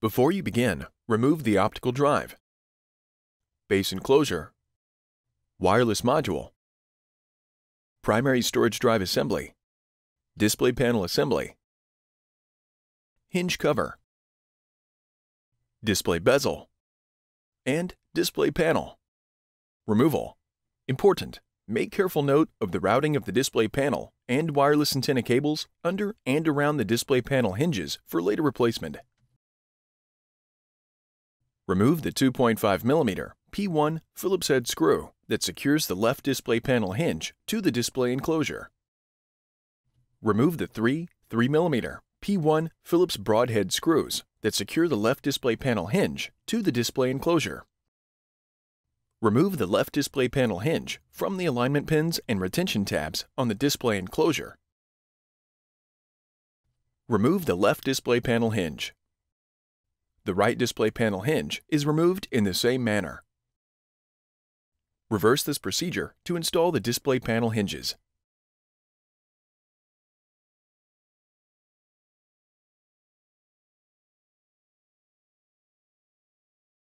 Before you begin, remove the optical drive, base enclosure, wireless module, primary storage drive assembly, display panel assembly, hinge cover, display bezel, and display panel. Removal. Important. Make careful note of the routing of the display panel and wireless antenna cables under and around the display panel hinges for later replacement. Remove the 2.5mm P1 Phillips head screw that secures the left display panel hinge to the display enclosure. Remove the 3.3mm P1 Phillips broadhead screws that secure the left display panel hinge to the display enclosure. Remove the left display panel hinge from the alignment pins and retention tabs on the display enclosure. Remove the left display panel hinge. The right display panel hinge is removed in the same manner. Reverse this procedure to install the display panel hinges.